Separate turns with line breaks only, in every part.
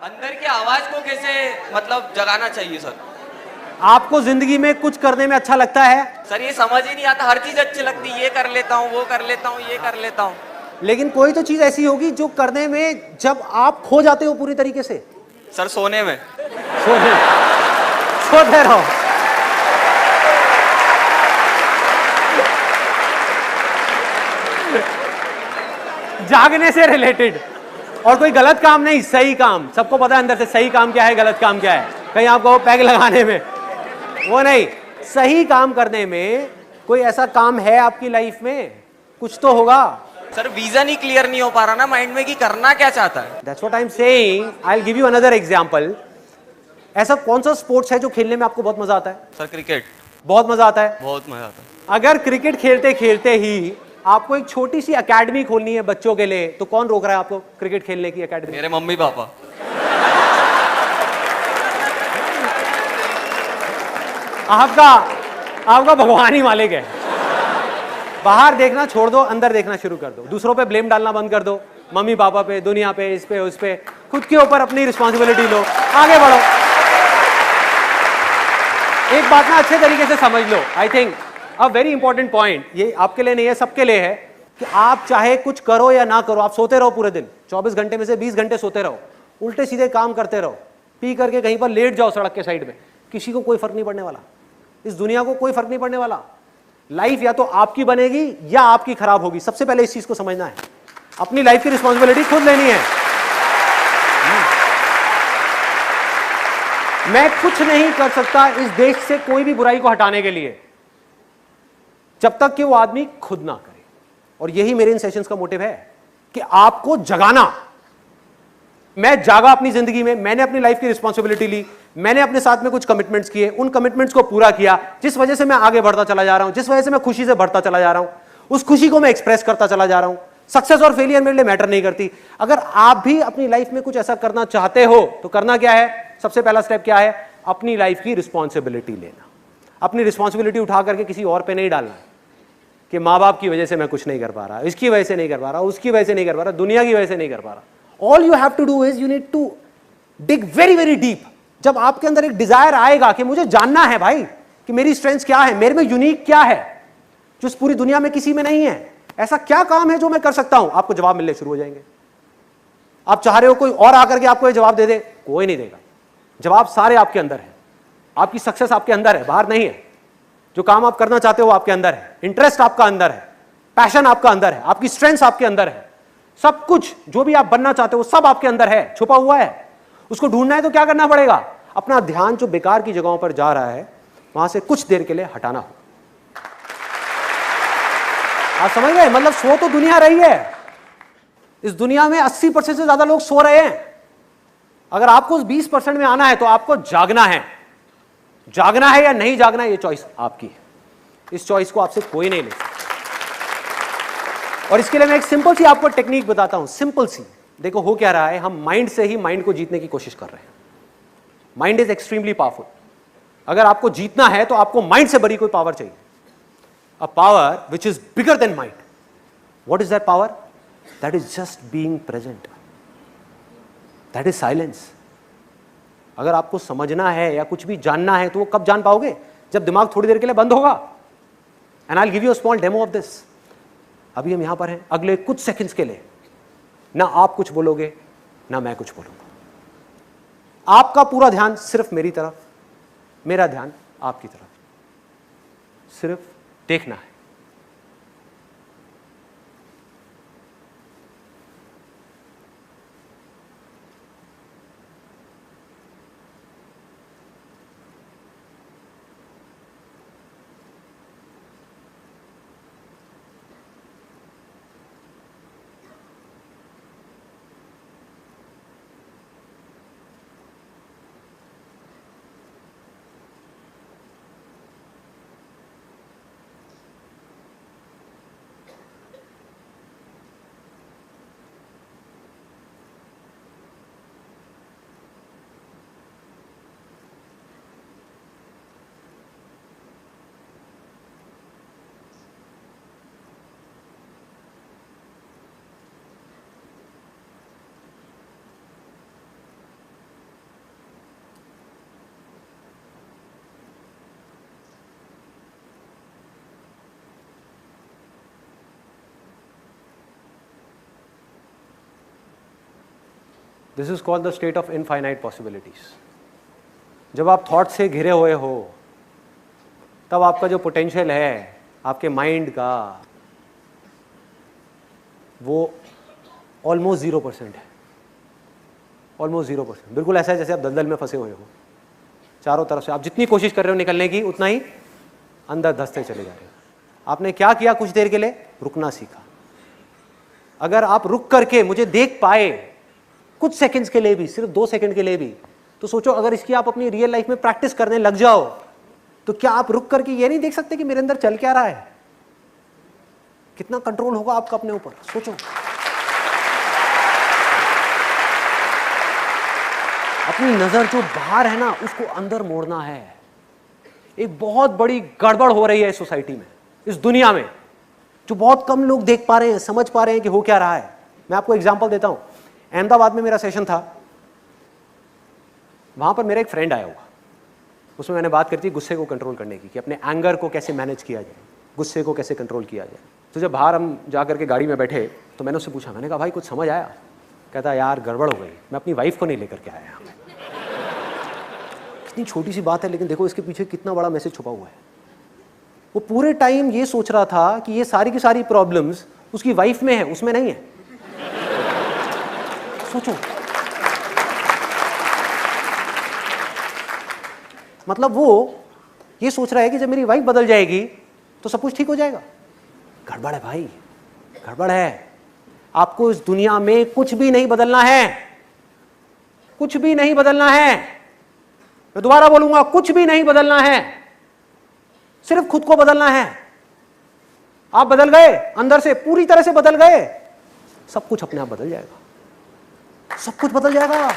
अंदर की आवाज को कैसे मतलब जगाना चाहिए सर?
आपको जिंदगी में कुछ करने में अच्छा लगता है,
सर ये समझ ही नहीं आता, हर चीज अच्छी लगती है, ये कर लेता हूँ, वो कर लेता हूँ, ये कर लेता हूँ।
लेकिन कोई तो चीज ऐसी होगी जो करने में जब आप खो जाते हो पूरी तरीके से।
सर सोने में।
सोते सोते रहो। जागने से रिलेटेड और कोई गलत काम नहीं, सही काम। सबको पता है अंदर से सही काम क्या है, गलत काम क्या है। कहीं आपको पैग लगाने में वो नहीं, सही काम करने में कोई ऐसा काम है आपकी लाइफ में, कुछ तो होगा।
सर विजन ही क्लियर नहीं हो पा रहा ना माइंड में कि करना क्या चाहता है।
That's what I am saying. I will give you another example. ऐसा कौन सा स्पोर्ट्स है जो खेलने में आपको बहुत मजा आता है?
Sir cricket.
बहुत मजा आता है।
बहुत मजा आता है।
अगर क्रिकेट खेलते खेलते ही आपको एक छोटी सी एकेडमी खोलनी है बच्चों के लिए, तो कौन रोक रहा है आपको क्रिकेट खेलने की एकेडमी?
मेरे मम्मी पापा।
आपका भगवान ही मालिक है। बाहर देखना छोड़ दो, अंदर देखना शुरू कर दो। दूसरों पे ब्लेम डालना बंद कर दो, मम्मी पापा पे, दुनिया पे, इस पे उस पे। खुद के ऊपर अपनी रिस्पॉन्सिबिलिटी लो, आगे बढ़ो। एक बात ना अच्छे तरीके से समझ लो। I think a very important point, ये आपके लिए नहीं है, सबके लिए है, कि आप चाहे कुछ करो या ना करो, आप सोते रहो पूरे दिन, 24 घंटे में से 20 घंटे सोते रहो, उल्टे सीधे काम करते रहो, पी करके कहीं पर लेट जाओ सड़क के साइड में, किसी को कोई फर्क नहीं पड़ने वाला। इस दुनिया को कोई फर्क नहीं पड़ने वाला। लाइफ या तो आपकी बनेगी या आपकी खराब होगी। सबसे पहले इस चीज को समझना है। अपनी लाइफ की रिस्पॉन्सिबिलिटी खुद लेनी है। मैं कुछ नहीं कर सकता इस देश से कोई भी बुराई को हटाने के लिए, जब तक कि वो आदमी खुद ना करे। और यही मेरे इन सेशंस का मोटिव है कि आपको जगाना। मैं जागा अपनी जिंदगी में, मैंने अपनी लाइफ की रिस्पॉन्सिबिलिटी ली, मैंने अपने साथ में कुछ कमिटमेंट्स किए, उन कमिटमेंट्स को पूरा किया, जिस वजह से मैं आगे बढ़ता चला जा रहा हूं, जिस वजह से मैं खुशी से बढ़ता चला जा रहा हूं, उस खुशी को मैं एक्सप्रेस करता चला जा रहा हूं। सक्सेस और फेलियर मेरे लिए मैटर नहीं करती। अगर आप भी अपनी लाइफ में कुछ ऐसा करना चाहते हो तो करना क्या है? सबसे पहला स्टेप क्या है? अपनी लाइफ की रिस्पॉन्सिबिलिटी लेना। अपनी रिस्पॉन्सिबिलिटी उठा करके किसी और पे नहीं डालना कि माँ बाप की वजह से मैं कुछ नहीं कर पा रहा, इसकी वजह से नहीं कर पा रहा, उसकी वजह से नहीं कर पा रहा, दुनिया की वजह से नहीं कर पा रहा। All you have to do is you need to dig very very deep। जब आपके अंदर एक डिजायर आएगा कि मुझे जानना है भाई कि मेरी स्ट्रेंथ्स क्या है, मेरे में यूनिक क्या है जो इस पूरी दुनिया में किसी में नहीं है, ऐसा क्या काम है जो मैं कर सकता हूं, आपको जवाब मिलने शुरू हो जाएंगे। आप चाह रहे हो कोई और आकर के आपको ये जवाब दे दे, कोई नहीं देगा। जवाब सारे आपके अंदर है। आपकी सक्सेस आपके अंदर है, बाहर नहीं है। जो काम आप करना चाहते हो आपके अंदर है, इंटरेस्ट आपका अंदर है, पैशन आपका अंदर है, आपकी स्ट्रेंथ्स आपके अंदर है। सब कुछ जो भी आप बनना चाहते हो सब आपके अंदर है, छुपा हुआ है। उसको ढूंढना है तो क्या करना पड़ेगा? अपना ध्यान जो बेकार की जगहों पर जा रहा है वहां से कुछ देर के लिए हटाना हो। आप समझ गए? मतलब सो तो दुनिया रही है। इस दुनिया में 80% से ज्यादा लोग सो रहे हैं। अगर आपको उस 20% में आना है तो आपको जागना है। जागना है या नहीं जागना है, ये चॉइस आपकी है। इस चॉइस को आपसे कोई नहीं ले सकता। और इसके लिए मैं एक सिंपल सी आपको टेक्निक बताता हूं, सिंपल सी। देखो हो क्या रहा है, हम माइंड से ही माइंड को जीतने की कोशिश कर रहे हैं। Mind is extremely powerful. अगर आपको जीतना है तो आपको माइंड से बड़ी कोई पावर चाहिए, a power which is bigger than mind. What is that power? That is just being present, that is silence. अगर आपको समझना है या कुछ भी जानना है तो वो कब जान पाओगे? जब दिमाग थोड़ी देर के लिए बंद होगा। And I will give you a small demo of this. अभी हम यहां पर हैं, अगले कुछ सेकंड्स के लिए ना आप कुछ बोलोगे ना मैं कुछ बोलूंगा। आपका पूरा ध्यान सिर्फ मेरी तरफ, मेरा ध्यान आपकी तरफ, सिर्फ देखना है। This is called the state of infinite possibilities. जब आप थॉट से घिरे हुए हो तब आपका जो पोटेंशियल है आपके माइंड का वो ऑलमोस्ट 0% है, ऑलमोस्ट 0%। बिल्कुल ऐसा है जैसे आप दलदल में फंसे हुए हो, चारों तरफ से आप जितनी कोशिश कर रहे हो निकलने की उतना ही अंदर धंसते चले जा रहे हो। आपने क्या किया? कुछ देर के लिए रुकना सीखा। अगर आप रुक करके मुझे देख पाए कुछ सेकंड्स के लिए भी, सिर्फ 2 सेकंड के लिए भी, तो सोचो अगर इसकी आप अपनी रियल लाइफ में प्रैक्टिस करने लग जाओ तो क्या आप रुक करके ये नहीं देख सकते कि मेरे अंदर चल क्या रहा है? कितना कंट्रोल होगा आपका अपने ऊपर, सोचो। अपनी नजर जो बाहर है ना उसको अंदर मोड़ना है। एक बहुत बड़ी गड़बड़ हो रही है इस सोसाइटी में, इस दुनिया में, जो बहुत कम लोग देख पा रहे हैं, समझ पा रहे हैं कि हो क्या रहा है। मैं आपको एग्जांपल देता हूं। अहमदाबाद में मेरा सेशन था, वहां पर मेरा एक फ्रेंड आया हुआ, उसमें मैंने बात करती गुस्से को कंट्रोल करने की, कि अपने एंगर को कैसे मैनेज किया जाए, गुस्से को कैसे कंट्रोल किया जाए। तो जब बाहर हम जा करके गाड़ी में बैठे तो मैंने उससे पूछा, मैंने कहा भाई कुछ समझ आया? कहता यार गड़बड़ हो गई, मैं अपनी वाइफ को नहीं लेकर के आया। कितनी छोटी सी बात है लेकिन देखो इसके पीछे कितना बड़ा मैसेज छुपा हुआ है। वो पूरे टाइम ये सोच रहा था कि ये सारी की सारी प्रॉब्लम्स उसकी वाइफ में है, उसमें नहीं है। सोचो, मतलब वो ये सोच रहा है कि जब मेरी वाइफ बदल जाएगी तो सब कुछ ठीक हो जाएगा। गड़बड़ है भाई, गड़बड़ है। आपको इस दुनिया में कुछ भी नहीं बदलना है, कुछ भी नहीं बदलना है। मैं दोबारा बोलूंगा, कुछ भी नहीं बदलना है, सिर्फ खुद को बदलना है। आप बदल गए, अंदर से पूरी तरह से बदल गए, सब कुछ अपने आप बदल जाएगा, सब कुछ बदल जाएगा।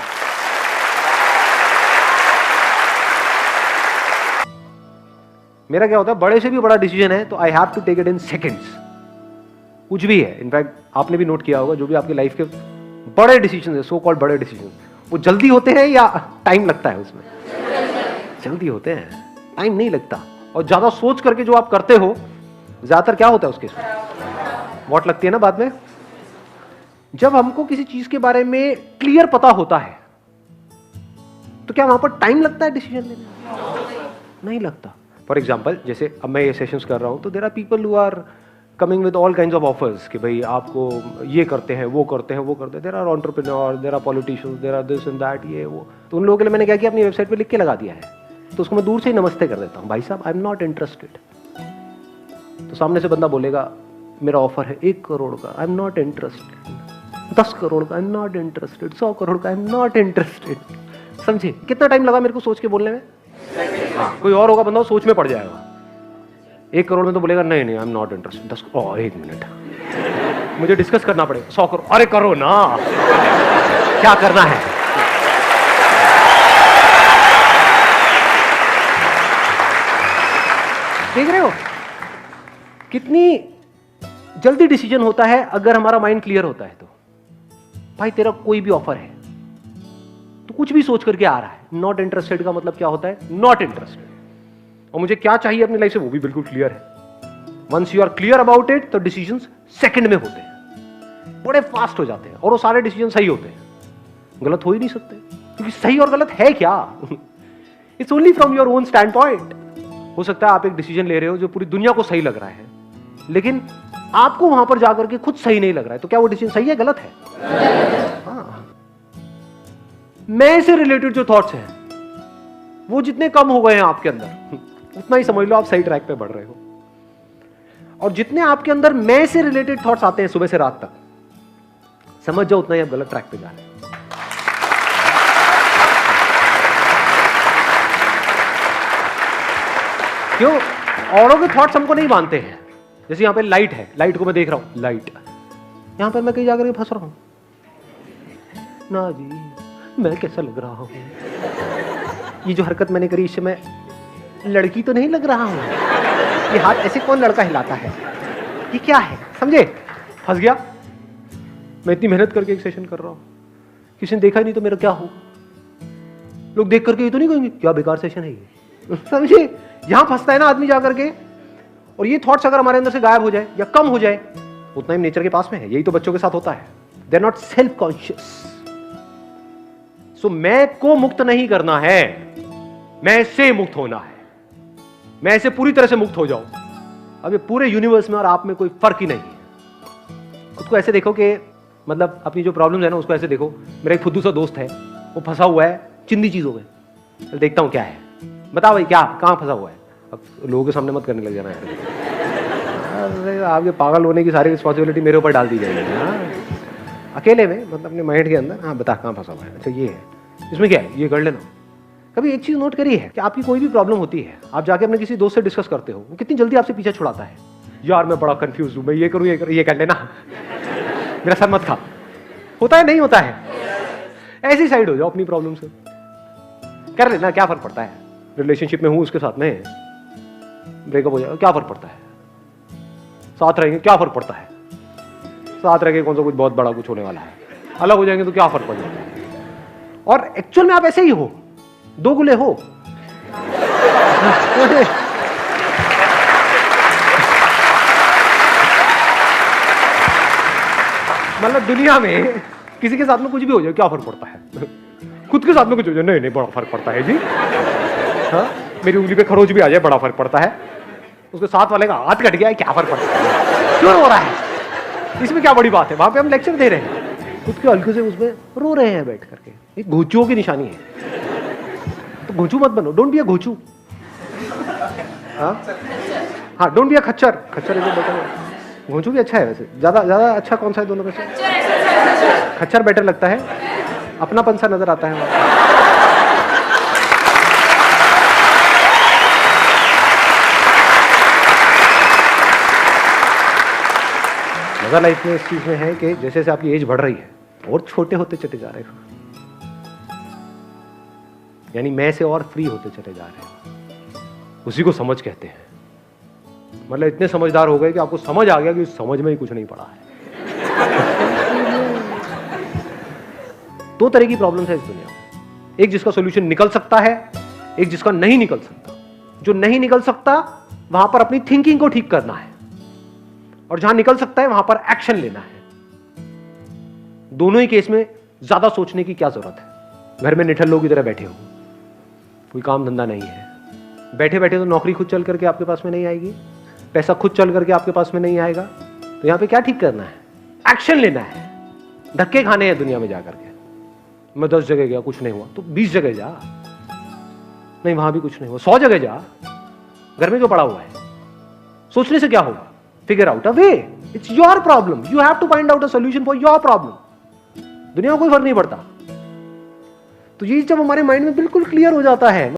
मेरा क्या होता है, बड़े से भी बड़ा डिसीजन है तो I have to take it in seconds. कुछ भी है, इनफैक्ट आपने भी नोट किया होगा, जो भी आपकी लाइफ के बड़े डिसीजन है, सो कॉल्ड बड़े डिसीजन, वो जल्दी होते हैं या टाइम लगता है उसमें? जल्दी होते हैं, टाइम नहीं लगता। और ज्यादा सोच करके जो आप करते हो, ज्यादातर क्या होता है उसके वॉट लगती है ना बाद में। जब हमको किसी चीज के बारे में क्लियर पता होता है तो क्या वहां पर टाइम लगता है डिसीजन लेने? नहीं लगता। फॉर एग्जाम्पल, जैसे अब मैं ये सेशंस कर रहा हूं तो there are people who are coming with all kinds of offers कि भाई आपको ये करते हैं, वो करते हैं, वो करते हैं। There are entrepreneur, there are politicians, there are this and that, ये वो। तो उन लोगों के लिए मैंने क्या किया, अपनी वेबसाइट पे लिख के लगा दिया है। तो उसको मैं दूर से ही नमस्ते कर देता हूँ, भाई साहब आई एम नॉट इंटरेस्टेड। तो सामने से बंदा बोलेगा मेरा ऑफर है 1 करोड़ का, I am not interested. 10 crore का, I am not interested. 100 crore का, आई एम नॉट इंटरेस्टेड। समझे कितना टाइम लगा मेरे को सोच के बोलने में? हाँ, कोई और होगा बंदा सोच में पड़ जाएगा। 1 करोड़ में तो बोलेगा नहीं नहीं आई एम नॉट इंटरेस्टेड। 10 1 मिनट मुझे डिस्कस करना पड़ेगा। 100 करोड़, अरे करो ना, क्या करना है? देख रहे हो कितनी जल्दी डिसीजन होता है अगर हमारा माइंड क्लियर होता है। तो भाई तेरा कोई भी ऑफर है तो कुछ भी सोच करके आ रहा है। नॉट इंटरेस्टेड का मतलब क्या होता है? Not interested. और मुझे क्या चाहिए अपनी लाइफ से वो भी बिल्कुल क्लियर है। Once you are clear about it तो डिसीजंस सेकंड में होते हैं, बड़े फास्ट हो जाते हैं और वो सारे डिसीजन सही होते हैं। गलत हो ही नहीं सकते क्योंकि सही और गलत है क्या? It's only from your own stand point. हो सकता है आप एक डिसीजन ले रहे हो जो पूरी दुनिया को सही लग रहा है, लेकिन आपको वहां पर जाकर के खुद सही नहीं लग रहा है, तो क्या वो डिसीजन सही है गलत है? हाँ। मैं से रिलेटेड जो थॉट्स हैं वो जितने कम हो गए हैं आपके अंदर, उतना ही समझ लो आप सही ट्रैक पे बढ़ रहे हो। और जितने आपके अंदर मैं से रिलेटेड थॉट्स आते हैं सुबह से रात तक, समझ जाओ उतना ही आप गलत ट्रैक पे जा रहे हैं। क्यों? औरों के थॉट्स हमको नहीं मानते हैं। जैसे यहां पे लाइट है, लाइट को मैं देख रहा हूं, लाइट यहां पर मैं कहीं जाकर के फंस रहा हूं ना जी, मैं कैसा लग रहा हूं? ये जो हरकत मैंने करी इससे मैं लड़की तो नहीं लग रहा हूं? ये हाथ ऐसे कौन लड़का हिलाता है? ये क्या है? समझे? फंस गया। मैं इतनी मेहनत करके एक सेशन कर रहा हूं, किसी ने देखा ही नहीं तो मेरा क्या होगा? लोग देख करके ये तो नहीं कहेंगे क्या बेकार सेशन है ये? समझे? यहां फंसता है ना आदमी जाकर के। और ये थॉट्स अगर हमारे अंदर से गायब हो जाए या कम हो जाए, उतना ही नेचर के पास में है। यही तो बच्चों के साथ होता है। They are not self conscious. So मैं को मुक्त नहीं करना है, मैं से मुक्त होना है। मैं ऐसे पूरी तरह से मुक्त हो जाऊं। अब ये पूरे यूनिवर्स में और आप में कोई फर्क ही नहीं है। खुद को ऐसे देखो कि मतलब अपनी जो प्रॉब्लम है ना उसको ऐसे देखो। मेरा एक फुद्दू सा दोस्त है, वो फंसा हुआ है चिंदी चीजों में। तो देखता हूं क्या है, बताओ भाई क्या कहां फंसा हुआ है। अब लोगों के सामने मत करने लग जाना है। अरे आपके पागल होने की सारी रिस्पॉन्सिबिलिटी मेरे ऊपर डाल दी जाएगी। हाँ अकेले में मतलब अपने माइंड के अंदर, हाँ बता कहाँ फंसा हुआ है। अच्छा ये है, इसमें क्या है, ये कर लेना। कभी एक चीज नोट करी है कि आपकी कोई भी प्रॉब्लम होती है, आप जाके अपने किसी दोस्त से डिस्कस करते हो, वो कितनी जल्दी आपसे पीछे छुड़ाता है। यार मैं बड़ा कंफ्यूज हूं, मैं ये करूं ये कर लेना, मेरा सर मत खा। होता है नहीं होता है? ऐसी साइड हो जाओ अपनी प्रॉब्लम से, कर लेना, क्या फर्क पड़ता है। रिलेशनशिप में हूं उसके साथ में, ब्रेकअप हो जाएगा, क्या फर्क पड़ता है। साथ रहेंगे, क्या फर्क पड़ता है। साथ रह के कौन सा कुछ बहुत बड़ा कुछ होने वाला है। अलग हो जाएंगे तो क्या फर्क पड़ जाता है। और एक्चुअल में आप ऐसे ही हो, दो गुले हो। मतलब दुनिया में किसी के साथ में कुछ भी हो जाए क्या फर्क पड़ता है। खुद के साथ में कुछ हो जाए, नहीं नहीं बड़ा फर्क पड़ता है जी। हाँ मेरी उंगली पे खरोच भी आ जाए बड़ा फर्क पड़ता है। उसके साथ वाले का हाथ कट गया है, क्या फर्क पड़ता है। क्यों हो रहा है, इसमें क्या बड़ी बात है। वहां पे हम लेक्चर दे रहे हैं, खुद के हल्के से उसमें रो रहे हैं बैठ करके। एक घोचुओं की निशानी है, तो घोचू मत बनो, डोंट बी अ घोचू। हाँ डोंट बी अ खच्चर। खच्चर इज बेटर, घोचू भी अच्छा है वैसे। ज्यादा ज्यादा अच्छा कौन सा है दोनों में से? खच्चर बेटर लगता है, अपनापन सा नजर आता है वहां। मजा लाइफ में इस चीज में है कि जैसे जैसे आपकी एज बढ़ रही है और छोटे होते चले जा रहे हो, यानी मैं से और फ्री होते चले जा रहे हो। उसी को समझ कहते हैं। मतलब इतने समझदार हो गए कि आपको समझ आ गया कि समझ में ही कुछ नहीं पड़ा है। दो तरह की प्रॉब्लम्स है इस दुनिया में, एक जिसका सॉल्यूशन निकल सकता है, एक जिसका नहीं निकल सकता। जो नहीं निकल सकता वहां पर अपनी थिंकिंग को ठीक करना है, और जहां निकल सकता है वहां पर एक्शन लेना है। दोनों ही केस में ज्यादा सोचने की क्या जरूरत है। घर में निठल्ल लोग की तरह बैठे हो, कोई काम धंधा नहीं है, बैठे बैठे तो नौकरी खुद चल करके आपके पास में नहीं आएगी, पैसा खुद चल करके आपके पास में नहीं आएगा। तो यहां पे क्या ठीक करना है, एक्शन लेना है। धक्के खाने हैं दुनिया में जाकर के। मैं 10 जगह गया कुछ नहीं हुआ, तो 20 जगह जा, नहीं वहां भी कुछ नहीं हुआ, 100 जगह जा। घर में जो पड़ा हुआ है, सोचने से क्या होगा। Figure out a way. It's your problem. You have to find out a solution for your problem. दुनिया में कोई फर्क नहीं पड़ता। तो ये जब हमारे माइंड में बिल्कुल क्लियर हो जाता है